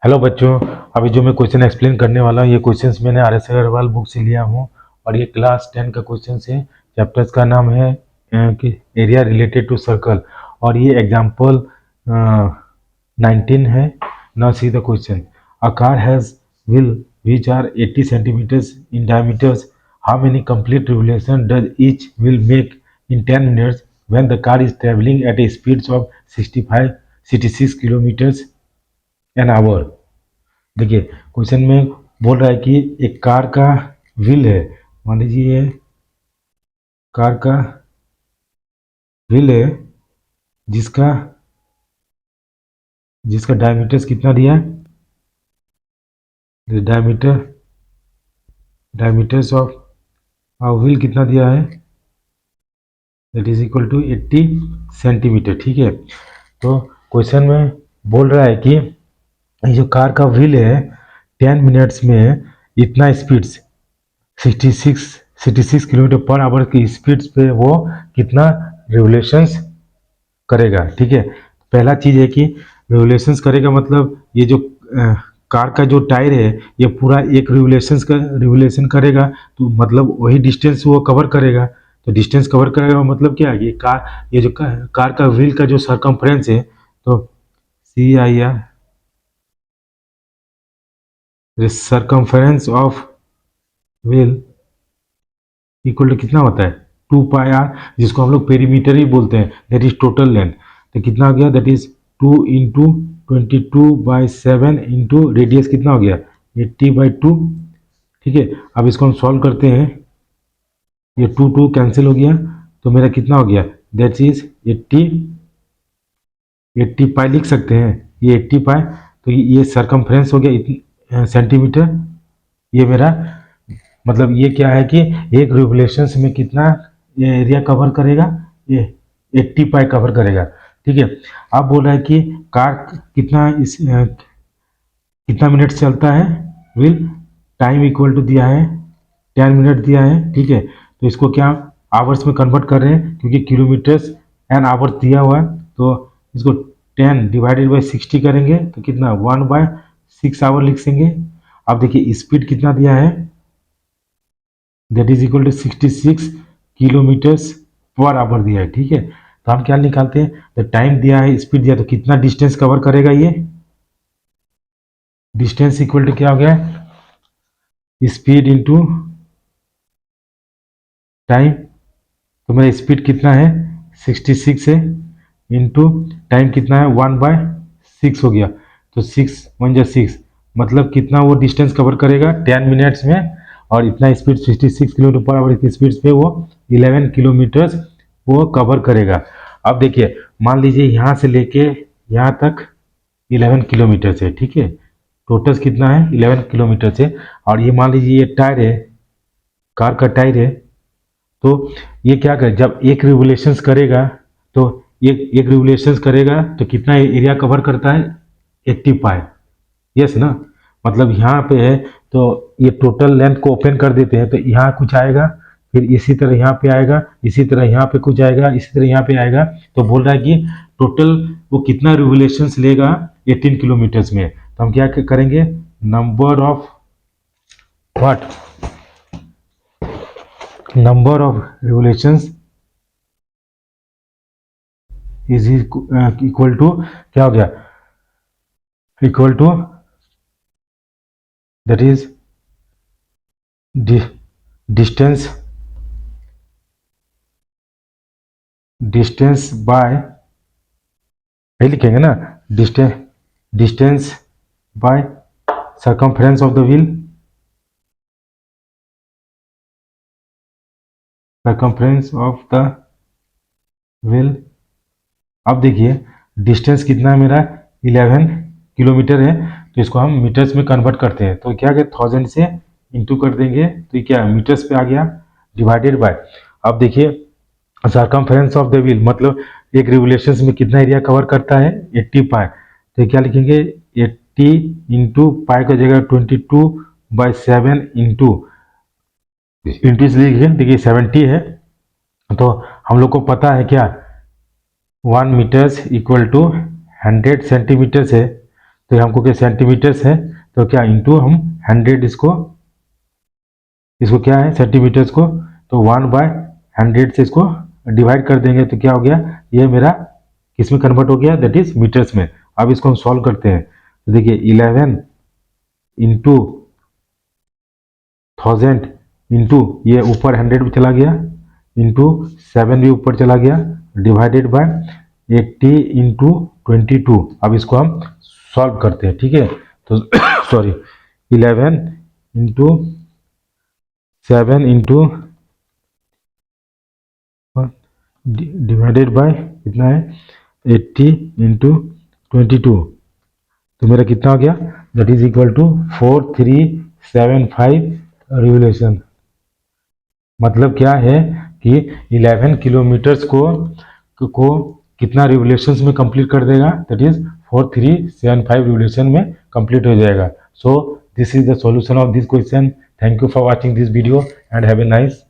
Hello बच्चों। अभी जो मैं क्वेश्चन एक्सप्लेन करने वाला हूँ, ये क्वेश्चंस मैंने आर एस अग्रवाल बुक से लिया हूँ और ये क्लास 10 का क्वेश्चन है। चैप्टर्स का नाम है कि एरिया रिलेटेड टू सर्कल और ये एग्जाम्पल 19 है। Now see the question. A car has wheel which are 80 centimeters in diameters. How many complete revolution does each wheel make in 10 minutes when the car is traveling at a speed of 66 kilometers an hour? देखिए, question में बोल रहा है कि एक car का wheel है। मान लीजिए कार का व्हील है जिसका जिसका डायमीटर्स कितना दिया है। डायमीटर्स ऑफ व्हील कितना दिया है, that is equal to 80 centimetre. ठीक है, तो क्वेश्चन में बोल रहा है कि ये जो कार का व्हील है 10 मिनट्स में इतना स्पीड 66 किलोमीटर पर आवर की स्पीड पे वो कितना रिवोल्यूशंस करेगा। ठीक है, पहला चीज है कि रिवोल्यूशंस करेगा मतलब ये जो कार का जो टायर है ये पूरा एक रिवोल्यूशन करेगा, तो मतलब वही डिस्टेंस वो कवर करेगा। तो डिस्टेंस कवर करेगा मतलब क्या है, ये जो कार का व्हील का जो सरकमफ्रेंस है, तो CIR circumference of wheel equal to कितना होता है 2πr, जिसको हम लोग पेरीमीटर ही बोलते हैं, दैट इज टोटल लेंथ। तो कितना हो गया, that is 2 into 22/7 into radius कितना हो गया 80/2। ठीक है, अब इसको हम सॉल्व करते हैं। ये 2 कैंसिल हो गया तो मेरा कितना हो गया, दैट इज 80 पाई लिख सकते हैं। ये 80 पाई, तो ये सरकमफ्रेंस हो गया सेंटीमीटर। ये मेरा मतलब ये क्या है कि एक रिवोल्यूशंस में कितना ये एरिया कवर करेगा, ये 80 पाई कवर करेगा। ठीक है, अब बोल रहा है कि कार कितना मिनट चलता है व्हील, टाइम इक्वल टू दिया है 10 मिनट दिया है। ठीक है, तो इसको क्या आवर्स में कन्वर्ट कर रहे हैं क्योंकि किलोमीटर्स एंड आवर्स दिया हुआ है, तो इसको 10 डिवाइडेड बाई 60 करेंगे तो कितना 1/6 आवर लिख देंगे। अब देखिए स्पीड कितना दिया है, that is equal to 66 kilometres per hour दिया है। ठीक है, तो हम क्या निकालते हैं, तो टाइम दिया है स्पीड दिया, तो कितना डिस्टेंस कवर करेगा ये डिस्टेंस इक्वल टू क्या हो गया स्पीड इंटू टाइम। तो मेरा स्पीड कितना है 66 है इंटू टाइम कितना है 1/6 हो गया, तो 6 मतलब कितना वो डिस्टेंस कवर करेगा 10 मिनट्स में, और इतना स्पीड 66 किलोमीटर पर आवर की स्पीड पे वो 11 किलोमीटर वो कवर करेगा। अब देखिए मान लीजिए यहाँ से लेके यहाँ तक 11 किलोमीटर से। ठीक है, टोटल कितना है 11 किलोमीटर से, और ये मान लीजिए ये टायर है, कार का टायर है, तो ये क्या करे जब एक रिवोल्यूशंस करेगा, तो एक रिवोल्यूशंस करेगा तो कितना एरिया कवर करता है 80 पाई। यस ना, मतलब यहाँ पे है तो ये टोटल लेंथ को ओपन कर देते हैं, तो यहाँ कुछ आएगा, फिर इसी तरह यहाँ पे आएगा, इसी तरह यहाँ पे कुछ आएगा, इसी तरह यहाँ पे आएगा। तो बोल रहा है कि टोटल वो कितना रिवोल्यूशंस लेगा 18 किलोमीटर्स में। तो हम क्या करेंगे, number of revolutions is equal to क्या हो गया, equal to that is distance by, यही लिखेंगे ना, distance by circumference of the wheel, circumference of the wheel. अब देखिए डिस्टेंस कितना है मेरा 11 किलोमीटर है, तो इसको हम मीटर्स में कन्वर्ट करते हैं, तो क्या 1000 से इंटू कर देंगे तो ये क्या मीटर्स पे आ गया डिवाइडेड बाय। अब देखिए सरकमफ्रेंस ऑफ द व्हील मतलब एक रिवोल्यूशंस में कितना एरिया कवर करता है 80 पाई, तो क्या लिखेंगे 80 इंटू पाई का जगह 22/7 इंटू इसलिए लिखेंगे, देखिए 70 है, तो हम लोग को पता है क्या 1 मीटर्स इक्वल टू 100 सेंटीमीटर्स है, तो ये हमको क्या सेंटीमीटर्स है, तो क्या इंटू हम 100 इसको क्या है सेंटीमीटर्स को, तो 1/100 से इसको डिवाइड कर देंगे तो क्या हो गया, ये मेरा किस में कन्वर्ट हो गया, दैट इज मीटर्स में। अब इसको हम सॉल्व करते हैं, तो देखिए 11 इंटू 1000 इंटू ये ऊपर 100 भी चला गया, इंटू 7 भी ऊपर चला गया, डिवाइडेड बाय 80 इंटू 22। अब इसको हम सॉल्व करते हैं, ठीक है। तो sorry 11 into 7 into divided by कितना है 80 इंटू 22, तो मेरा कितना हो गया, that is equal to 4375 revolution. मतलब क्या है कि 11 किलोमीटर्स को कितना रिवोल्यूशंस में कंप्लीट कर देगा, दैट इज 4375 रिवोल्यूशन में कंप्लीट हो जाएगा। So this is the solution of this question. Thank you for watching this video and have a nice